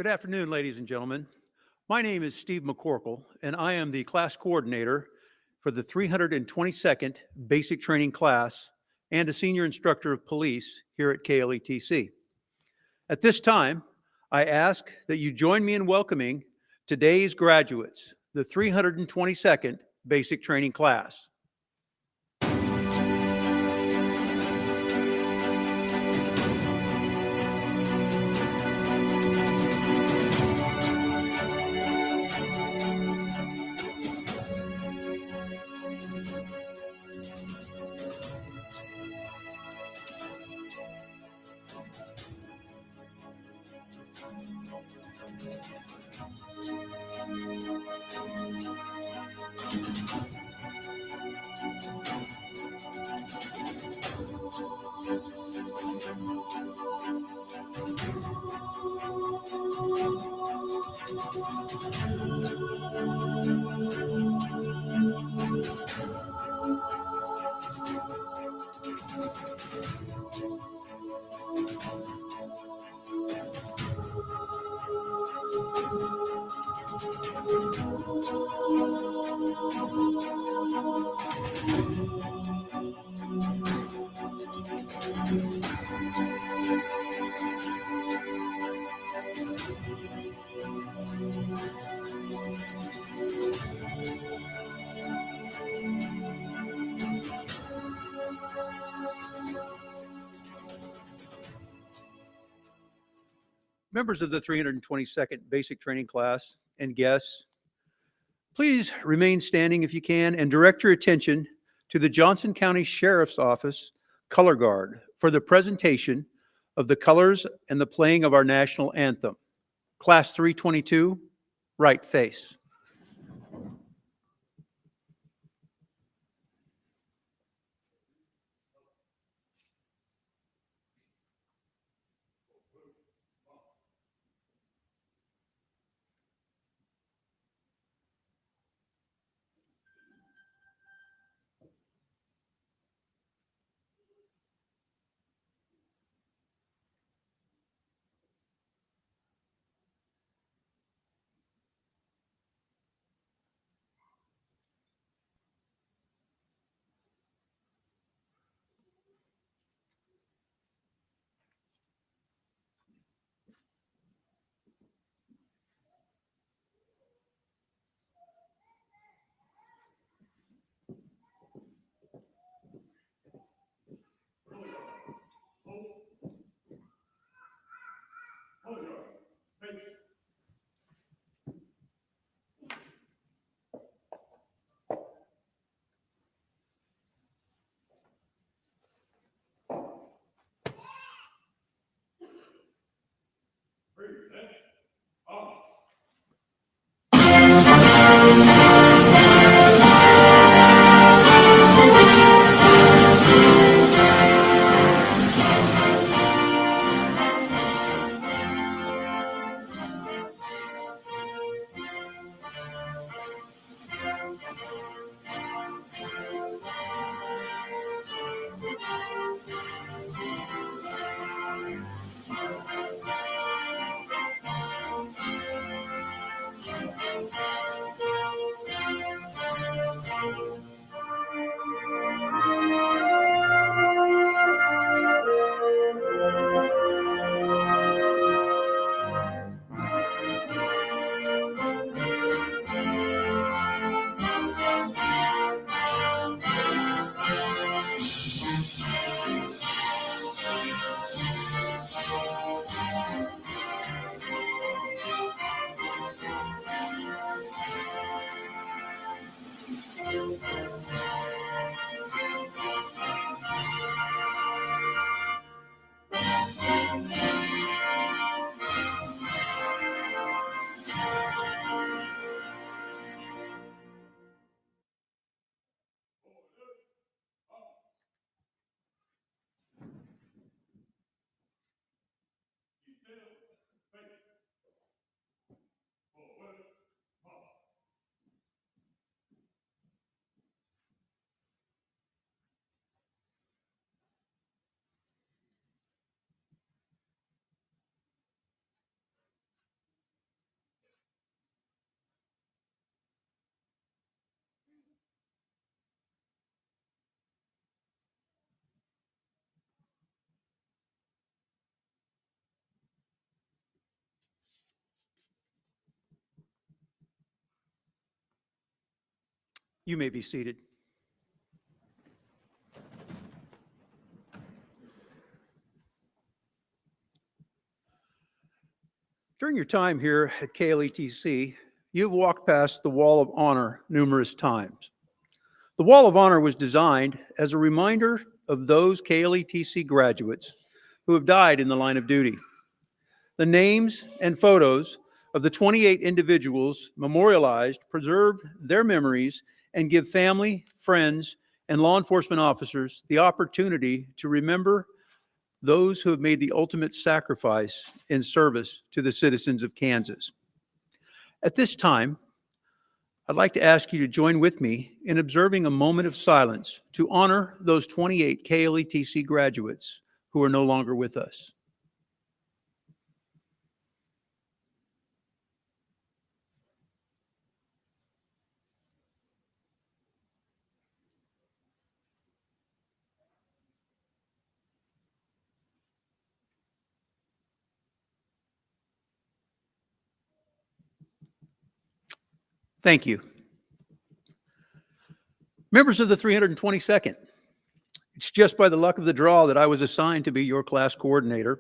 Good afternoon, ladies and gentlemen. My name is Steve McCorkle, and I am the class coordinator for the 322nd Basic Training class and a senior instructor of police here at KLETC. At this time, I ask that you join me in welcoming today's graduates, the 322nd Basic Training class. Members of the 322nd Basic Training class and guests, please remain standing if you can and direct your attention to the Johnson County Sheriff's Office Color Guard for the presentation of the colors and the playing of our national anthem. Class 322, right face. You may be seated. During your time here at KLETC, you've walked past the Wall of Honor numerous times. The Wall of Honor was designed as a reminder of those KLETC graduates who have died in the line of duty. The names and photos of the 28 individuals memorialized preserve their memories and give family, friends, and law enforcement officers the opportunity to remember those who have made the ultimate sacrifice in service to the citizens of Kansas. At this time, I'd like to ask you to join with me in observing a moment of silence to honor those 28 KLETC graduates who are no longer with us. Thank you. Members of the 322nd, it's just by the luck of the draw that I was assigned to be your class coordinator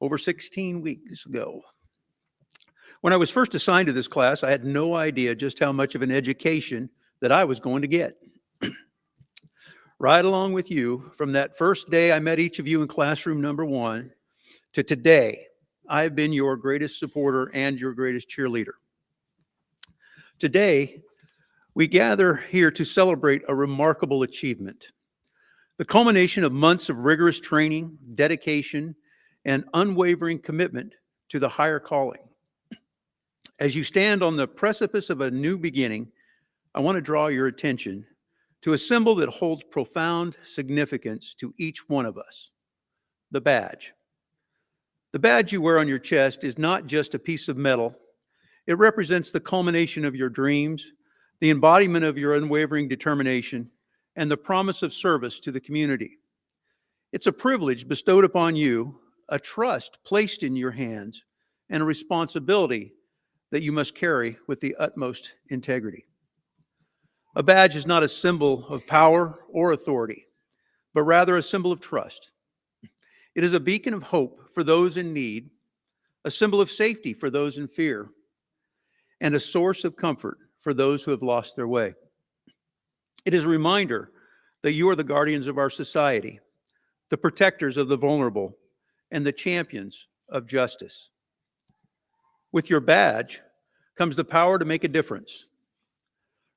over 16 weeks ago. When I was first assigned to this class, I had no idea just how much of an education that I was going to get. Right along with you, from that first day I met each of you in classroom number 1 to today, I have been your greatest supporter and your greatest cheerleader. Today, we gather here to celebrate a remarkable achievement, the culmination of months of rigorous training, dedication, and unwavering commitment to the higher calling. As you stand on the precipice of a new beginning, I want to draw your attention to a symbol that holds profound significance to each one of us, the badge. The badge you wear on your chest is not just a piece of metal. It represents the culmination of your dreams, the embodiment of your unwavering determination, and the promise of service to the community. It's a privilege bestowed upon you, a trust placed in your hands, and a responsibility that you must carry with the utmost integrity. A badge is not a symbol of power or authority, but rather a symbol of trust. It is a beacon of hope for those in need, a symbol of safety for those in fear, and a source of comfort for those who have lost their way. It is a reminder that you are the guardians of our society, the protectors of the vulnerable, and the champions of justice. With your badge comes the power to make a difference.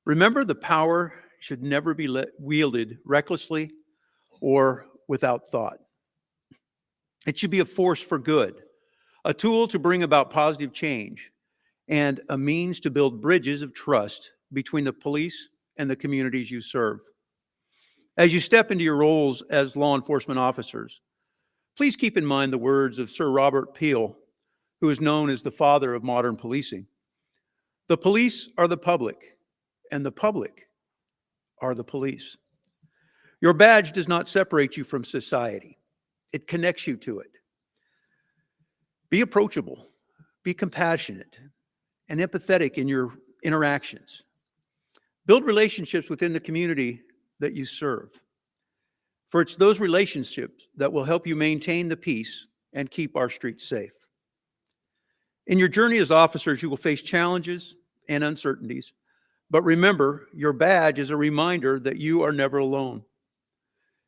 Remember, the power should never be wielded recklessly or without thought. It should be a force for good, a tool to bring about positive change, and a means to build bridges of trust between the police and the communities you serve. As you step into your roles as law enforcement officers, please keep in mind the words of Sir Robert Peel, who is known as the father of modern policing. The police are the public, and the public are the police. Your badge does not separate you from society. It connects you to it. Be approachable, be compassionate, and empathetic in your interactions. Build relationships within the community that you serve. For it's those relationships that will help you maintain the peace and keep our streets safe. In your journey as officers, you will face challenges and uncertainties, but remember, your badge is a reminder that you are never alone.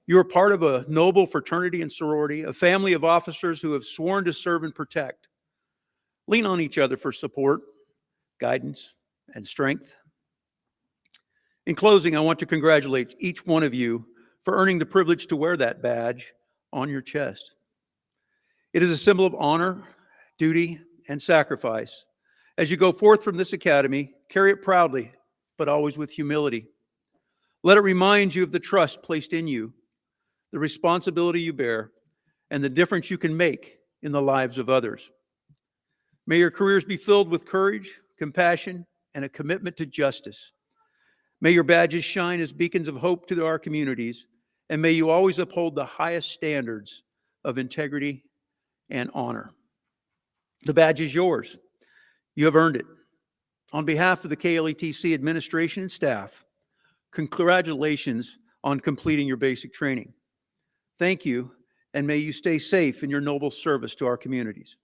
You are part of a noble fraternity and sorority, a family of officers who have sworn to serve and protect. Lean on each other for support, guidance, and strength. In closing, I want to congratulate each one of you for earning the privilege to wear that badge on your chest. It is a symbol of honor, duty, and sacrifice. As you go forth from this academy, carry it proudly, but always with humility. Let it remind you of the trust placed in you, the responsibility you bear, and the difference you can make in the lives of others. May your careers be filled with courage, compassion, and a commitment to justice. May your badges shine as beacons of hope to our communities, and may you always uphold the highest standards of integrity and honor. The badge is yours. You have earned it. On behalf of the KLETC administration and staff, Congratulations on completing your basic training. Thank you, and may you stay safe in your noble service to our communities.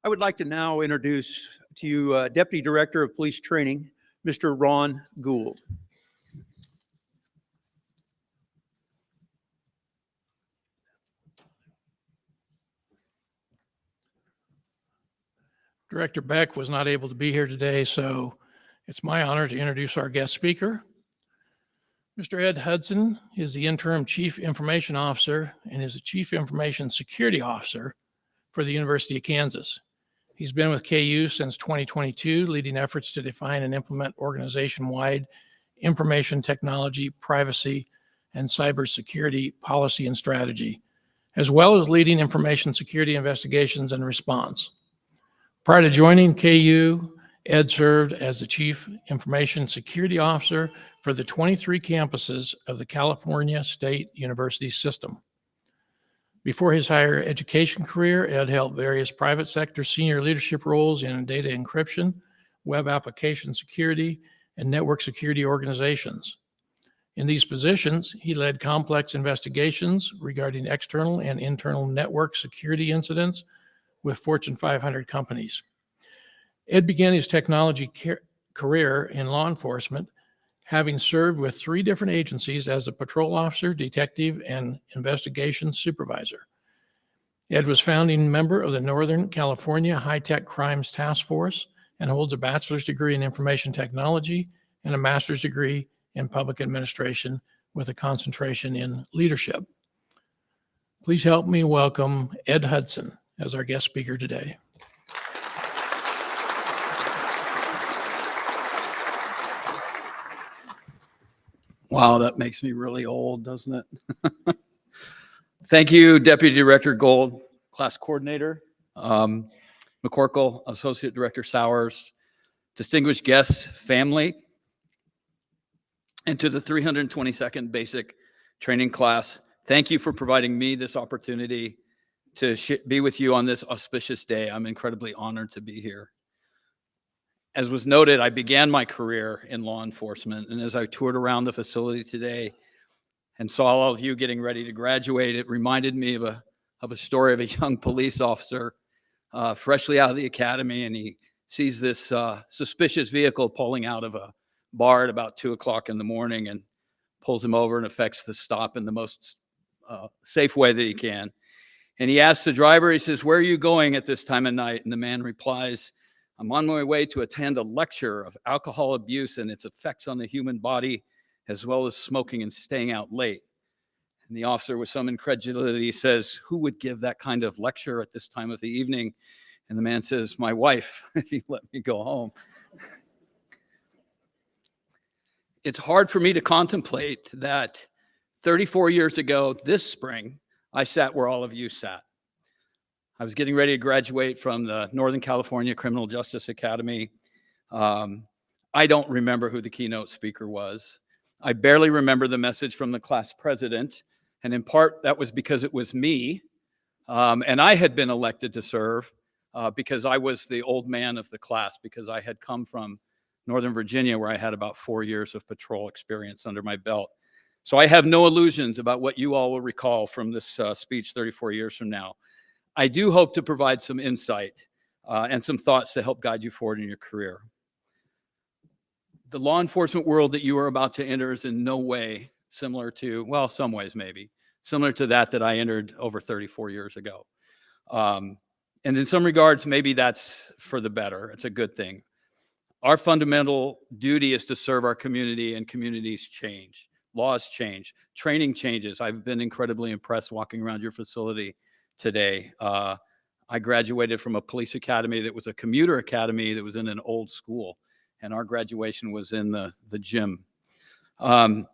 I would like to now introduce to you Deputy Director of Police Training, Mr. Ron Gould. Director Beck was not able to be here today, so it's my honor to introduce our guest speaker. Mr. Ed Hudson is the interim Chief Information Officer and is the Chief Information Security Officer for the University of Kansas. He's been with KU since 2022, leading efforts to define and implement organization-wide information technology, privacy, and cybersecurity policy and strategy, as well as leading information security investigations and response. Prior to joining KU, Ed served as the Chief Information Security Officer for the 23 campuses of the California State University system. Before his higher education career, Ed held various private sector senior leadership roles in data encryption, web application security, and network security organizations. In these positions, he led complex investigations regarding external and internal network security incidents with Fortune 500 companies. Ed began his technology career in law enforcement, having served with 3 different agencies as a patrol officer, detective, and investigations supervisor. Ed was founding member of the Northern California High-Tech Crimes Task Force and holds a bachelor's degree in information technology and a master's degree in public administration with a concentration in leadership. Please help me welcome Ed Hudson as our guest speaker today. Wow, that makes me really old, doesn't it? Thank you, Deputy Director Gould, Class Coordinator, McCorkle, Associate Director Sowers, distinguished guests, family, and to the 322nd Basic Training Class. Thank you for providing me this opportunity to be with you on this auspicious day. I'm incredibly honored to be here. As was noted, I began my career in law enforcement, and as I toured around the facility today and saw all of you getting ready to graduate, it reminded me of a story of a young police officer freshly out of the academy, and he sees this suspicious vehicle pulling out of a bar at about 2 o'clock in the morning and pulls him over and effects the stop in the most safe way that he can. And he asks the driver, he says, "Where are you going at this time of night?" And the man replies, "I'm on my way to attend a lecture of alcohol abuse and its effects on the human body, as well as smoking and staying out late." And the officer, with some incredulity, says, "Who would give that kind of lecture at this time of the evening?" And the man says, "My wife, if you let me go home." It's hard for me to contemplate that 34 years ago this spring, I sat where all of you sat. I was getting ready to graduate from the Northern California Criminal Justice Academy. I don't remember who the keynote speaker was. I barely remember the message from the class president, and in part that was because it was me, and I had been elected to serve because I was the old man of the class, because I had come from Northern Virginia, where I had about 4 years of patrol experience under my belt. So I have no illusions about what you all will recall from this speech 34 years from now. I do hope to provide some insight and some thoughts to help guide you forward in your career. The law enforcement world that you are about to enter is in no way similar to, well, some ways maybe, similar to that I entered over 34 years ago. And in some regards, maybe that's for the better. It's a good thing. Our fundamental duty is to serve our community, and communities change. Laws change. Training changes. I've been incredibly impressed walking around your facility today. I graduated from a police academy that was a commuter academy that was in an old school, and our graduation was in the gym. Our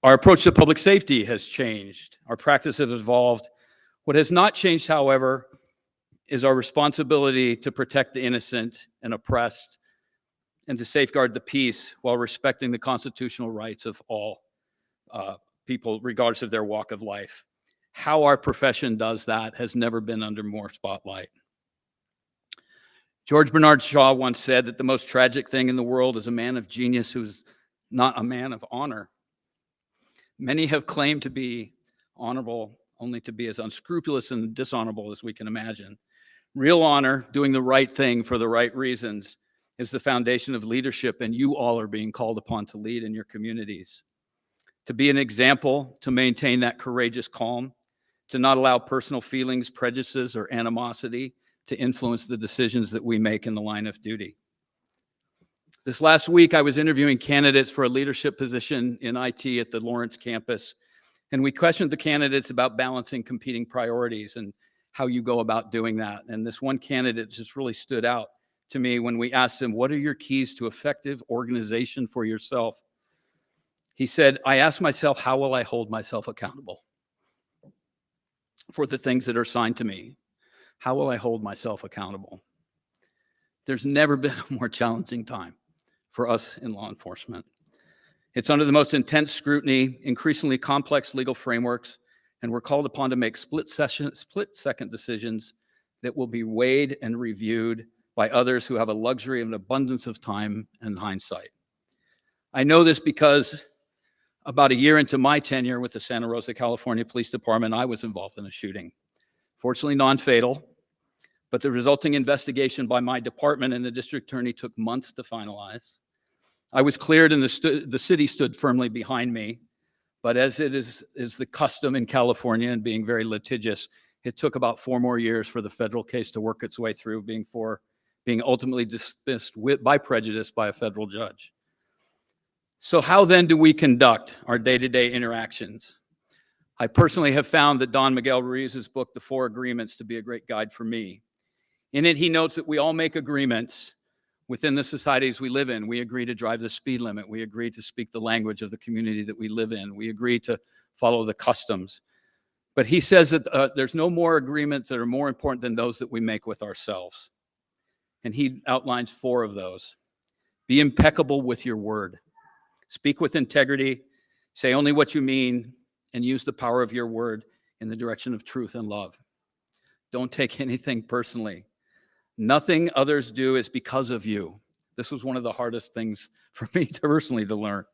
approach to public safety has changed. Our practice has evolved. What has not changed, however, is our responsibility to protect the innocent and oppressed and to safeguard the peace while respecting the constitutional rights of all people regardless of their walk of life. How our profession does that has never been under more spotlight. George Bernard Shaw once said that the most tragic thing in the world is a man of genius who's not a man of honor. Many have claimed to be honorable only to be as unscrupulous and dishonorable as we can imagine. Real honor, doing the right thing for the right reasons, is the foundation of leadership, and you all are being called upon to lead in your communities. To be an example, to maintain that courageous calm, to not allow personal feelings, prejudices, or animosity to influence the decisions that we make in the line of duty. This last week, I was interviewing candidates for a leadership position in IT at the Lawrence campus, and we questioned the candidates about balancing competing priorities and how you go about doing that. And this one candidate just really stood out to me when we asked him, what are your keys to effective organization for yourself? He said, I ask myself, how will I hold myself accountable for the things that are assigned to me? How will I hold myself accountable? There's never been a more challenging time for us in law enforcement. It's under the most intense scrutiny, increasingly complex legal frameworks, and we're called upon to make split-second decisions that will be weighed and reviewed by others who have a luxury of an abundance of time and hindsight. I know this because about a year into my tenure with the Santa Rosa, California Police Department, I was involved in a shooting. Fortunately, non-fatal, but the resulting investigation by my department and the district attorney took months to finalize. I was cleared and the city stood firmly behind me, but as it is the custom in California and being very litigious, it took about 4 more years for the federal case to work its way through, being ultimately dismissed by prejudice by a federal judge. So how then do we conduct our day-to-day interactions? I personally have found that Don Miguel Ruiz's book, The 4 Agreements, to be a great guide for me. In it, he notes that we all make agreements within the societies we live in. We agree to drive the speed limit. We agree to speak the language of the community that we live in. We agree to follow the customs. But he says that there's no more agreements that are more important than those that we make with ourselves. And he outlines 4 of those. Be impeccable with your word. Speak with integrity. Say only what you mean, and use the power of your word in the direction of truth and love. Don't take anything personally. Nothing others do is because of you. This was one of the hardest things for me to personally to learn.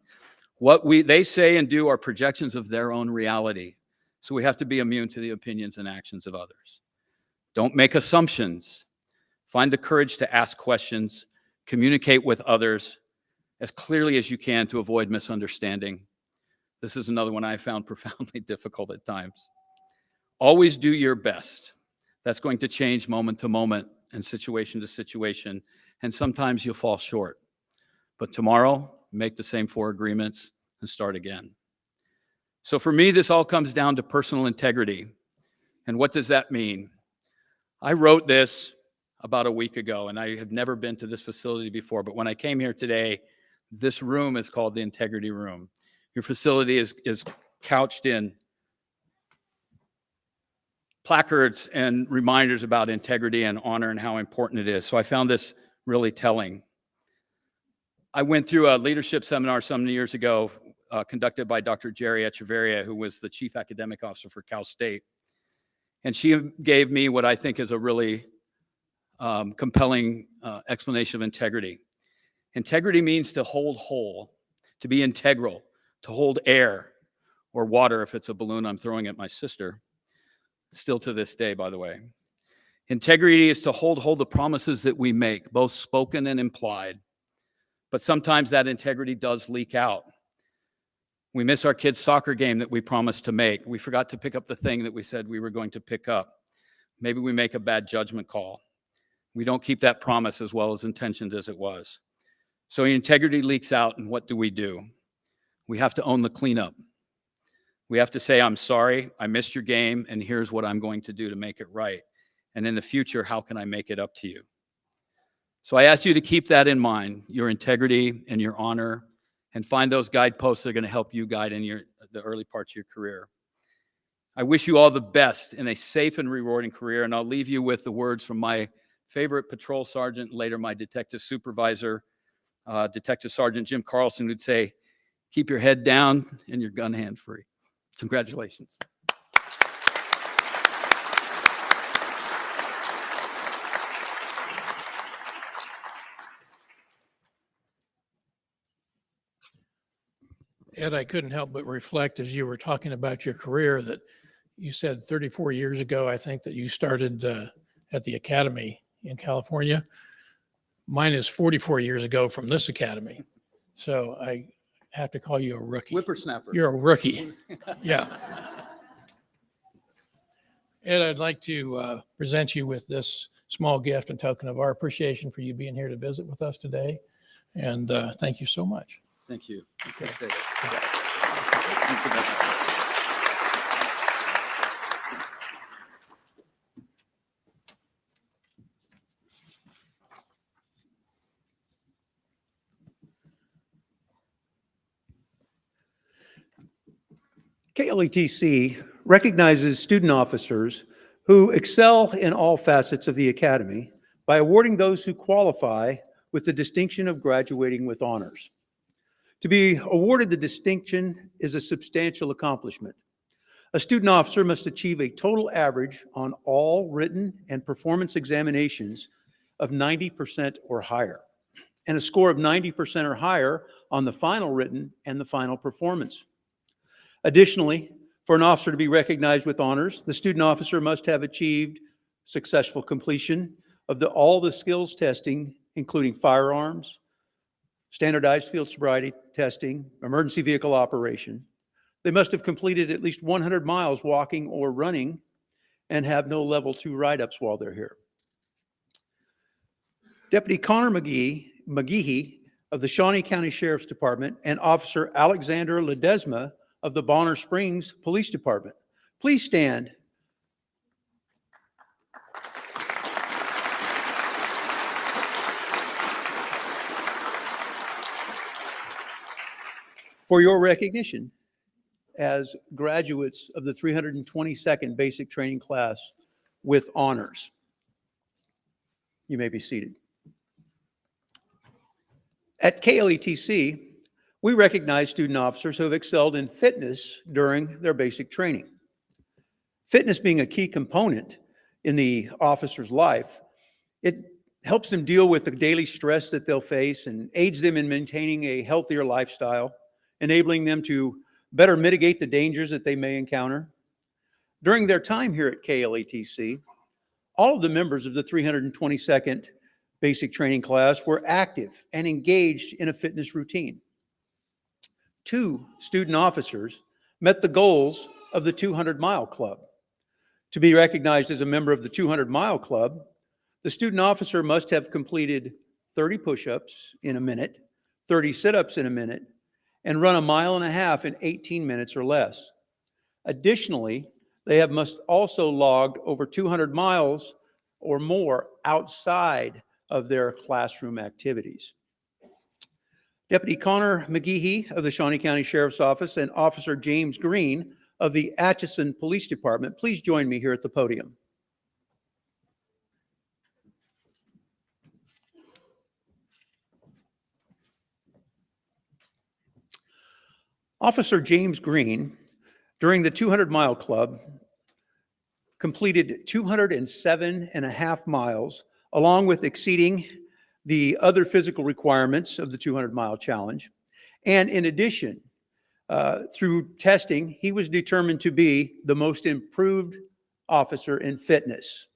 What they say and do are projections of their own reality. So we have to be immune to the opinions and actions of others. Don't make assumptions. Find the courage to ask questions. Communicate with others as clearly as you can to avoid misunderstanding. This is another one I found profoundly difficult at times. Always do your best. That's going to change moment to moment and situation to situation, and sometimes you'll fall short. But tomorrow, make the same 4 agreements and start again. So for me, this all comes down to personal integrity. And what does that mean? I wrote this about a week ago, and I have never been to this facility before, but when I came here today, this room is called the Integrity Room. Your facility is couched in placards and reminders about integrity and honor and how important it is. So I found this really telling. I went through a leadership seminar some years ago conducted by Dr. Jerry Echeverria, who was the chief academic officer for Cal State. And she gave me what I think is a really compelling explanation of integrity. Integrity means to hold whole, to be integral, to hold air or water if it's a balloon I'm throwing at my sister. Still to this day, by the way. Integrity is to hold the promises that we make, both spoken and implied. But sometimes that integrity does leak out. We miss our kids' soccer game that we promised to make. We forgot to pick up the thing that we said we were going to pick up. Maybe we make a bad judgment call. We don't keep that promise as well as intentioned as it was. So integrity leaks out, and what do? We have to own the cleanup. We have to say, I'm sorry, I missed your game, and here's what I'm going to do to make it right. And in the future, how can I make it up to you? So I ask you to keep that in mind, your integrity and your honor, and find those guideposts that are going to help you guide in the early parts of your career. I wish you all the best in a safe and rewarding career, and I'll leave you with the words from my favorite patrol sergeant, later my detective supervisor, Detective Sergeant Jim Carlson, who'd say, keep your head down and your gun hand free. Congratulations. Ed, I couldn't help but reflect as you were talking about your career that you said 34 years ago, I think, that you started at the academy in California. Mine is 44 years ago from this academy. So I have to call you a rookie. Whippersnapper. You're a rookie. Yeah. Ed, I'd like to present you with this small gift and token of our appreciation for you being here to visit with us today. And thank you so much. Thank you. Okay. Appreciate it. Thank you very much. KLETC recognizes student officers who excel in all facets of the academy by awarding those who qualify with the distinction of graduating with honors. To be awarded the distinction is a substantial accomplishment. A student officer must achieve a total average on all written and performance examinations of 90% or higher, and a score of 90% or higher on the final written and the final performance. Additionally, for an officer to be recognized with honors, the student officer must have achieved successful completion of all the skills testing, including firearms, standardized field sobriety testing, emergency vehicle operation. They must have completed at least 100 miles walking or running and have no level 2 write-ups while they're here. Deputy Connor McGehee of the Shawnee County Sheriff's Department and Officer Alexander Ledesma of the Bonner Springs Police Department. Please stand. For your recognition as graduates of the 322nd Basic Training Class with honors. You may be seated. At KLETC, we recognize student officers who have excelled in fitness during their basic training. Fitness being a key component in the officer's life, it helps them deal with the daily stress that they'll face and aids them in maintaining a healthier lifestyle, enabling them to better mitigate the dangers that they may encounter. During their time here at KLETC, all of the members of the 322nd Basic Training Class were active and engaged in a fitness routine. 2 student officers met the goals of the 200-mile club. To be recognized as a member of the 200-mile club, the student officer must have completed 30 push-ups in a minute, 30 sit-ups in a minute, and run 1.5 miles in 18 minutes or less. Additionally, they must also log over 200 miles or more outside of their classroom activities. Deputy Connor McGehee of the Shawnee County Sheriff's Office and Officer James Green of the Atchison Police Department, please join me here at the podium. Officer James Green, during the 200-mile club, completed 207.5 miles, along with exceeding the other physical requirements of the 200-mile challenge. And in addition, through testing, he was determined to be the most improved officer in fitness.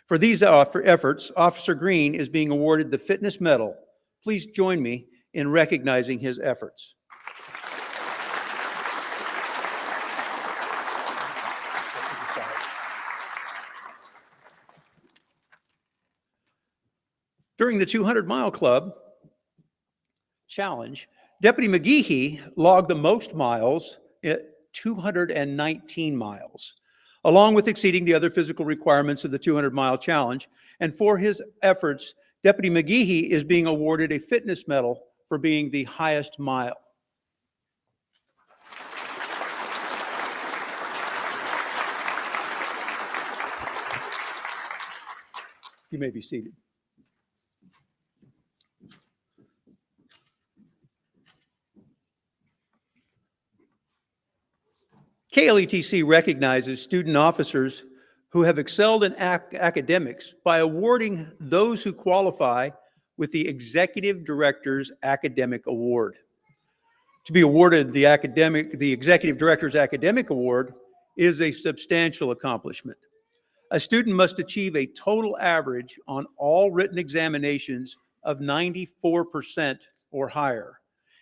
For these efforts, Officer Green is being awarded the Fitness Medal. Please join me in recognizing his efforts. During the 200-mile club challenge, Deputy McGehee logged the most miles at 219 miles, along with exceeding the other physical requirements of the 200-mile challenge. And for his efforts, Deputy McGehee is being awarded a fitness medal for being the highest mile. You may be seated. KLETC recognizes student officers who have excelled in academics by awarding those who qualify with the Executive Director's Academic Award. To be awarded the Executive Director's Academic Award is a substantial accomplishment. A student must achieve a total average on all written examinations of 94% or higher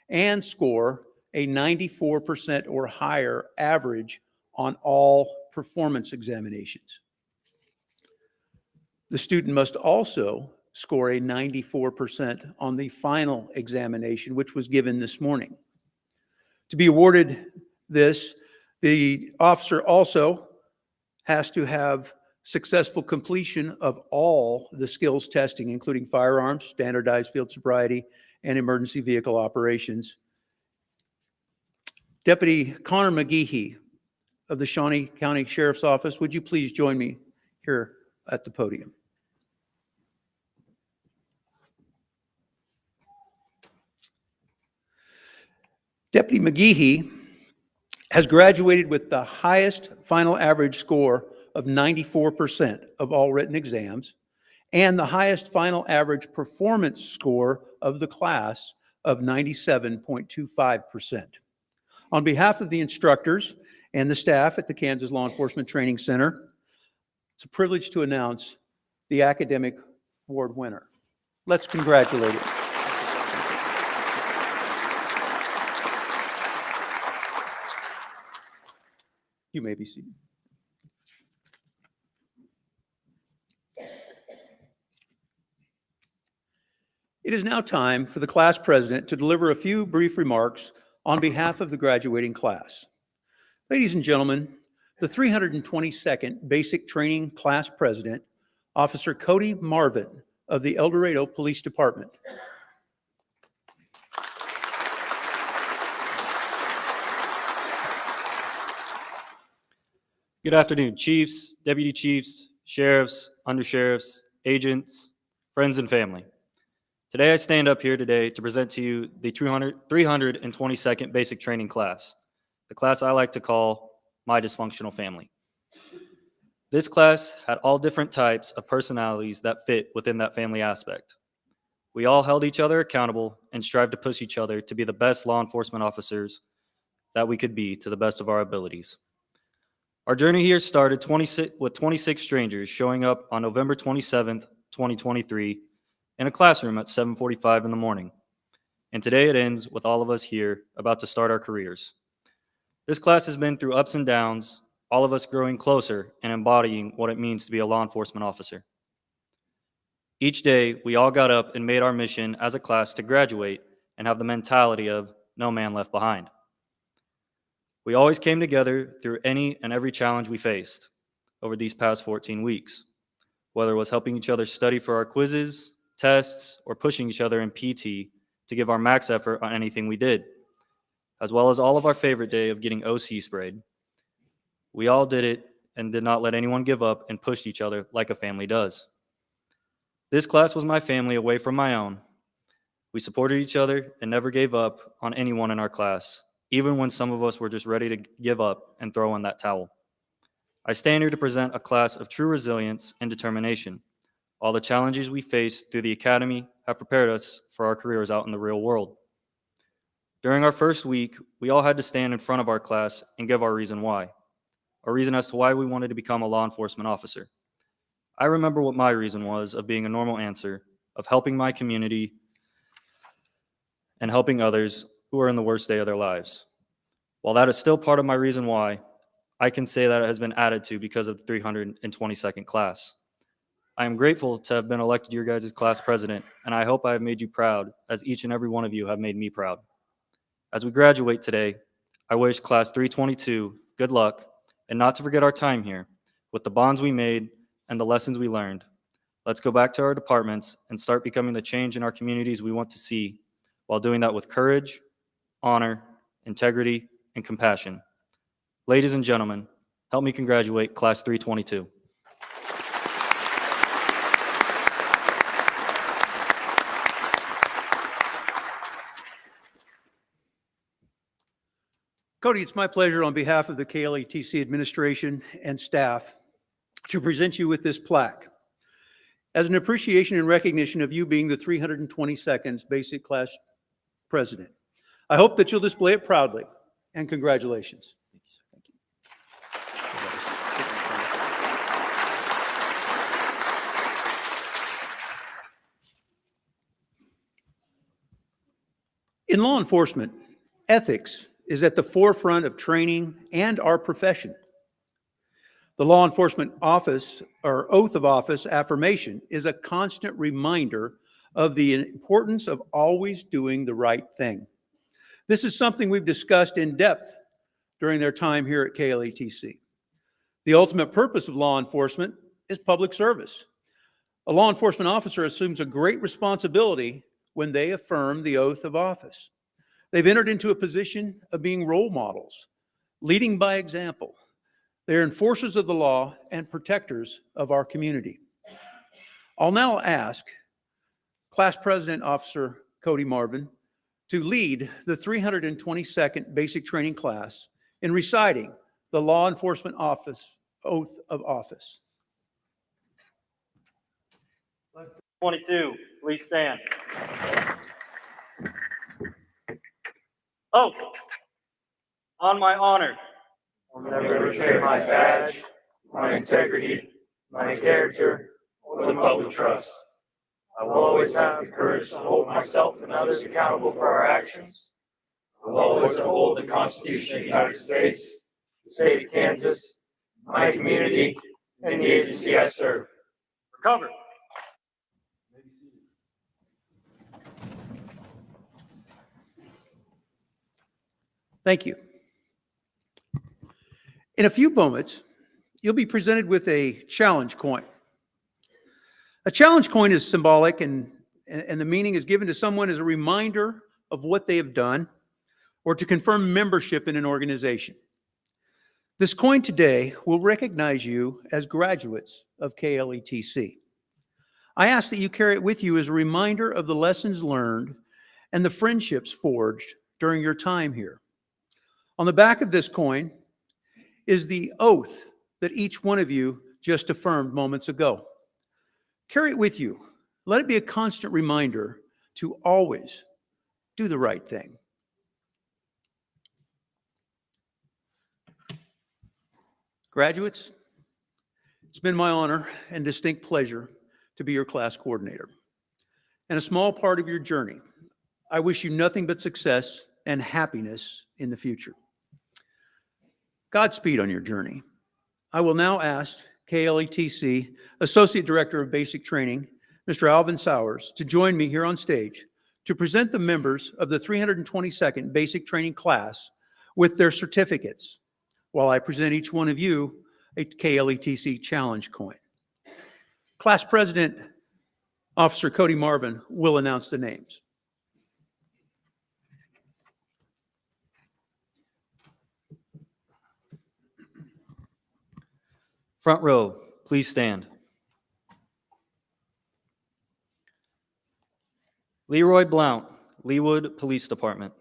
and score a 94% or higher average on all performance examinations. The student must also score a 94% on the final examination, which was given this morning. To be awarded this, the officer also has to have successful completion of all the skills testing, including firearms, standardized field sobriety, and emergency vehicle operations. Deputy Connor McGehee of the Shawnee County Sheriff's Office, would you please join me here at the podium? Deputy McGehee has graduated with the highest final average score of 94% of all written exams and the highest final average performance score of the class of 97.25%. On behalf of the instructors and the staff at the Kansas Law Enforcement Training Center, it's a privilege to announce the Academic Award winner. Let's congratulate him. You may be seated. It is now time for the class president to deliver a few brief remarks on behalf of the graduating class. Ladies and gentlemen, the 322nd Basic Training Class President, Officer Cody Marvin of the El Dorado Police Department. Good afternoon, chiefs, deputy chiefs, sheriffs, undersheriffs, agents, friends, and family. Today, I stand up here today to present to you the 322nd Basic Training Class, the class I like to call My Dysfunctional Family. This class had all different types of personalities that fit within that family aspect. We all held each other accountable and strived to push each other to be the best law enforcement officers that we could be to the best of our abilities. Our journey here started with 26 strangers showing up on November 27th, 2023, in a classroom at 7:45 in the morning. And today it ends with all of us here about to start our careers. This class has been through ups and downs, all of us growing closer and embodying what it means to be a law enforcement officer. Each day, we all got up and made our mission as a class to graduate and have the mentality of no man left behind. We always came together through any and every challenge we faced over these past 14 weeks, whether it was helping each other study for our quizzes, tests, or pushing each other in PT to give our max effort on anything we did, as well as all of our favorite day of getting OC sprayed. We all did it and did not let anyone give up and pushed each other like a family does. This class was my family away from my own. We supported each other and never gave up on anyone in our class, even when some of us were just ready to give up and throw in that towel. I stand here to present a class of true resilience and determination. All the challenges we faced through the academy have prepared us for our careers out in the real world. During our first week, we all had to stand in front of our class and give our reason why, a reason as to why we wanted to become a law enforcement officer. I remember what my reason was of being a normal answer, of helping my community and helping others who are in the worst day of their lives. While that is still part of my reason why, I can say that it has been added to because of the 322nd class. I am grateful to have been elected your guys' class president, and I hope I have made you proud, as each and every one of you have made me proud. As we graduate today, I wish Class 322 good luck, and not to forget our time here, with the bonds we made and the lessons we learned. Let's go back to our departments and start becoming the change in our communities we want to see, while doing that with courage, honor, integrity, and compassion. Ladies and gentlemen, help me congratulate Class 322. Cody, it's my pleasure on behalf of the KLETC administration and staff to present you with this plaque as an appreciation and recognition of you being the 322nd Basic Class President. I hope that you'll display it proudly, and congratulations. In law enforcement, ethics is at the forefront of training and our profession. The law enforcement office or oath of office affirmation is a constant reminder of the importance of always doing the right thing. This is something we've discussed in depth during their time here at KLETC. The ultimate purpose of law enforcement is public service. A law enforcement officer assumes a great responsibility when they affirm the oath of office. They've entered into a position of being role models, leading by example. They're enforcers of the law and protectors of our community. I'll now ask Class President Officer Cody Marvin to lead the 322nd Basic Training Class in reciting the Law Enforcement Office Oath of Office. 22, please stand. Oath. On my honor. I'll never betray my badge, my integrity, my character, or the public trust. I will always have the courage to hold myself and others accountable for our actions. I will always uphold the Constitution of the United States, the state of Kansas, my community, and the agency I serve. Recover. Thank you. In a few moments, you'll be presented with a challenge coin. A challenge coin is symbolic and the meaning is given to someone as a reminder of what they have done or to confirm membership in an organization. This coin today will recognize you as graduates of KLETC. I ask that you carry it with you as a reminder of the lessons learned and the friendships forged during your time here. On the back of this coin is the oath that each one of you just affirmed moments ago. Carry it with you. Let it be a constant reminder to always do the right thing. Graduates, it's been my honor and distinct pleasure to be your class coordinator and a small part of your journey. I wish you nothing but success and happiness in the future. Godspeed on your journey. I will now ask KLETC Associate Director of Basic Training, Mr. Alvin Sowers, to join me here on stage to present the members of the 322nd Basic Training class with their certificates, while I present each one of you a KLETC challenge coin. Class President Officer Cody Marvin will announce the names. Front row, please stand. Leroy Blount, Leawood Police Department.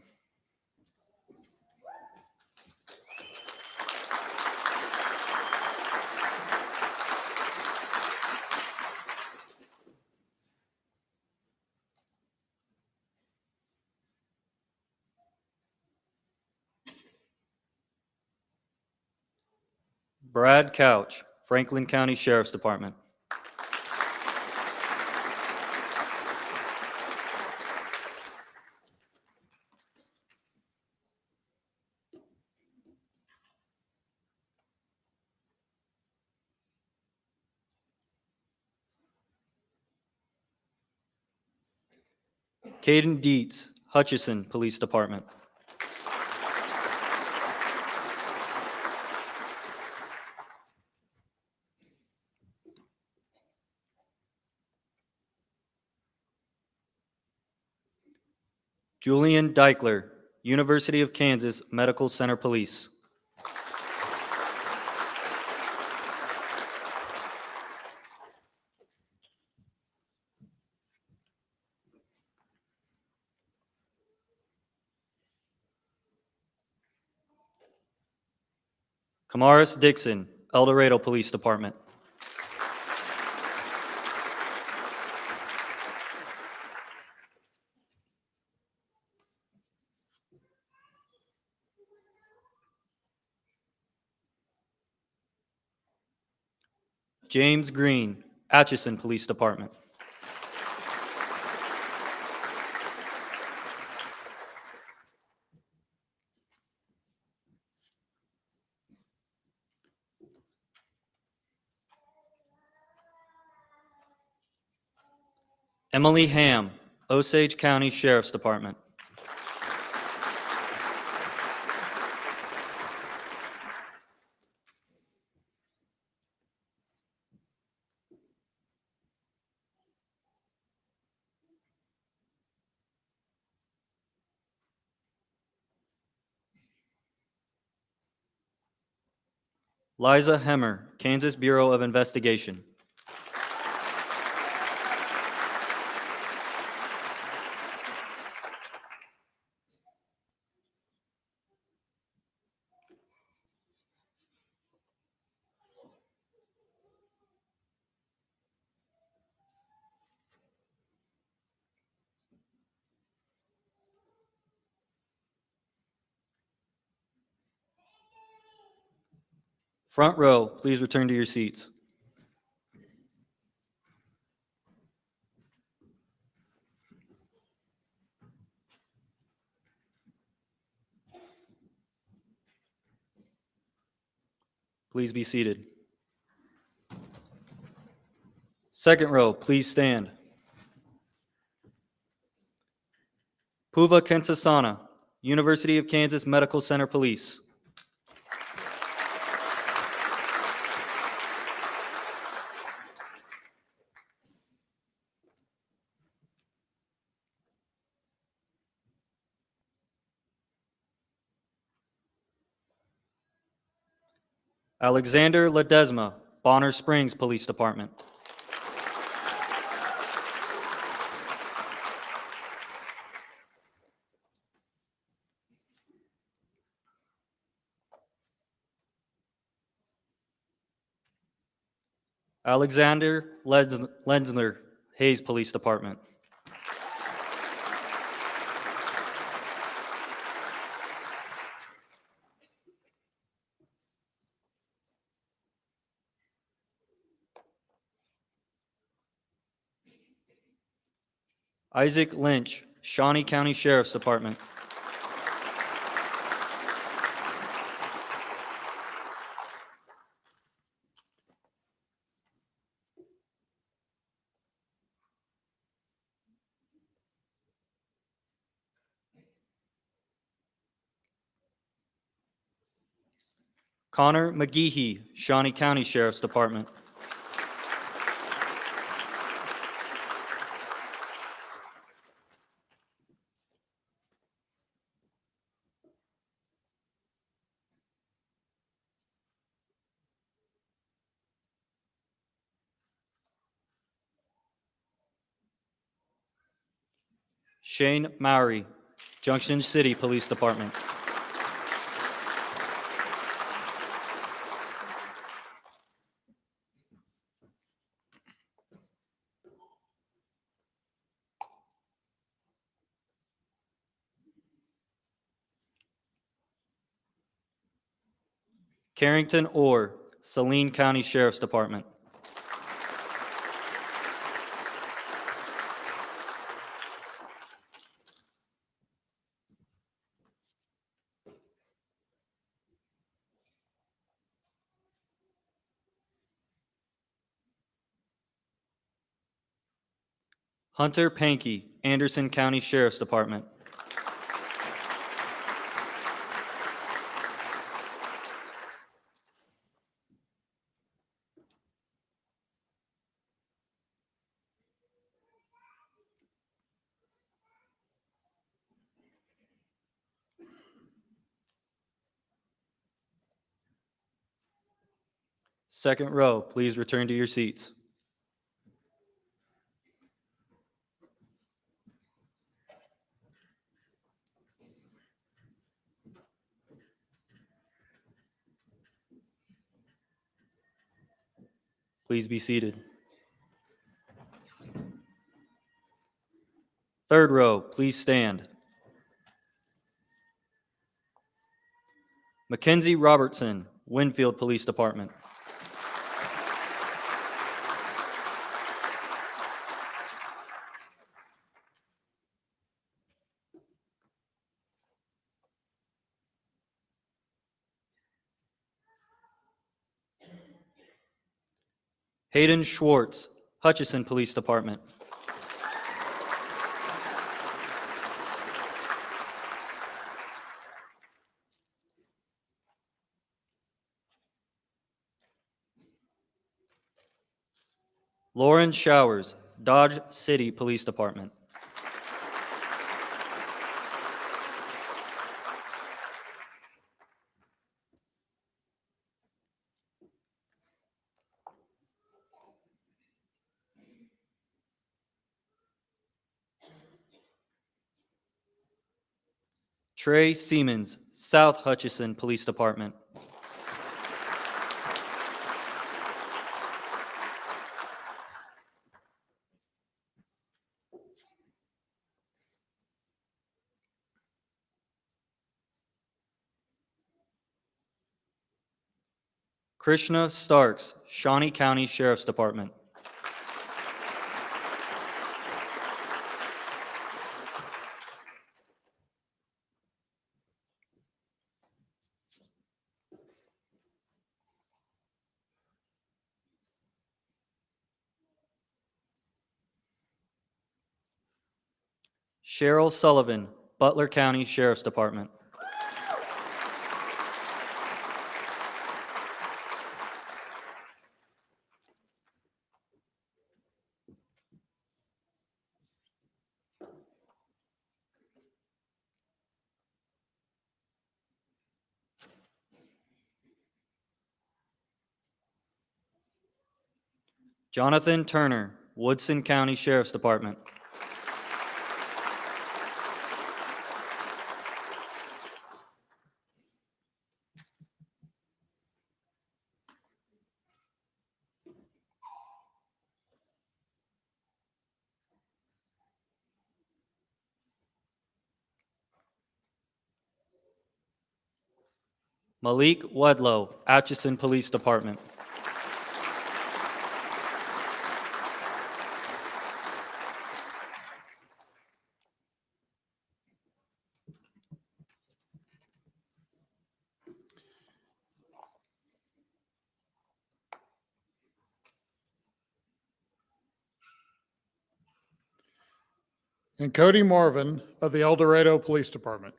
Brad Couch, Franklin County Sheriff's Department. Caden Dietz, Hutchison Police Department. Julian Deichler, University of Kansas Medical Center Police. Kamaris Dixon, El Dorado Police Department. James Green, Atchison Police Department. Emily Ham, Osage County Sheriff's Department. Liza Hemmer, Kansas Bureau of Investigation. Front row, please return to your seats. Please be seated. Second row, please stand. Puva Kentasana, University of Kansas Medical Center Police. Alexander Ledesma, Bonner Springs Police Department. Alexander Lenzner, Hayes Police Department. Isaac Lynch, Shawnee County Sheriff's Department. Connor McGehee, Shawnee County Sheriff's Department. Shane Mowry, Junction City Police Department. Carrington Orr, Saline County Sheriff's Department. Hunter Pankey, Anderson County Sheriff's Department. Second row, please return to your seats. Please be seated. Third row, please stand. Mackenzie Robertson, Winfield Police Department. Hayden Schwartz, Hutchinson Police Department. Lauren Showers, Dodge City Police Department. Trey Siemens, South Hutchinson Police Department. Krishna Starks, Shawnee County Sheriff's Department. Cheryl Sullivan, Butler County Sheriff's Department. Jonathan Turner, Woodson County Sheriff's Department. Malik Wedlow, Atchison Police Department. And Cody Marvin of the El Dorado Police Department.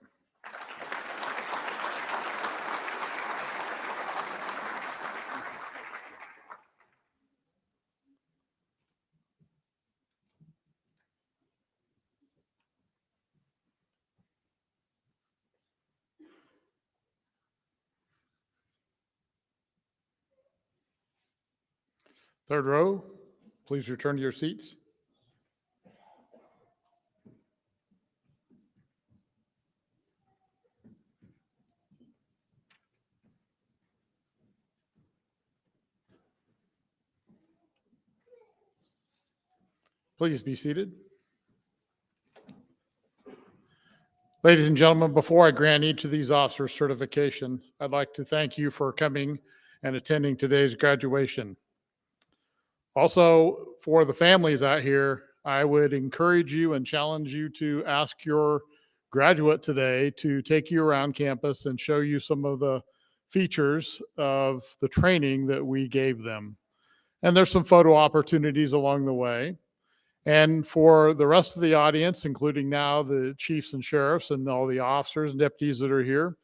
Third row, please return to your seats. Please be seated. Ladies and gentlemen, before I grant each of these officers certification, I'd like to thank you for coming and attending today's graduation. Also, for the families out here, I would encourage you and challenge you to ask your graduate today to take you around campus and show you some of the features of the training that we gave them. And there's some photo opportunities along the way. And for the rest of the audience, including now the chiefs and sheriffs and all the officers and deputies that are here,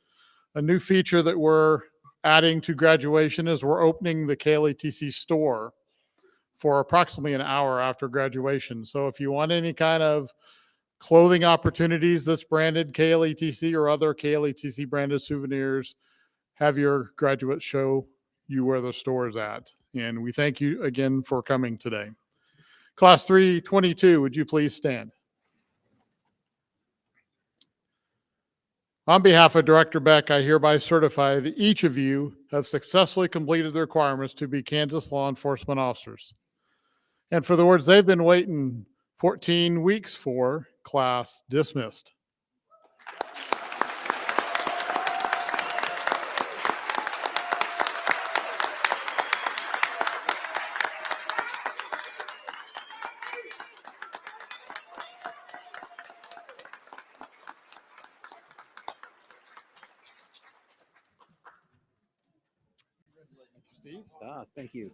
a new feature that we're adding to graduation is we're opening the KLETC store for approximately an hour after graduation. So if you want any kind of clothing opportunities that's branded KLETC or other KLETC branded souvenirs, have your graduates show you where the store is at. And we thank you again for coming today. Class 322, would you please stand? On behalf of Director Beck, I hereby certify that each of you have successfully completed the requirements to be Kansas law enforcement officers. And for the words they've been waiting 14 weeks for, class dismissed. Thank you.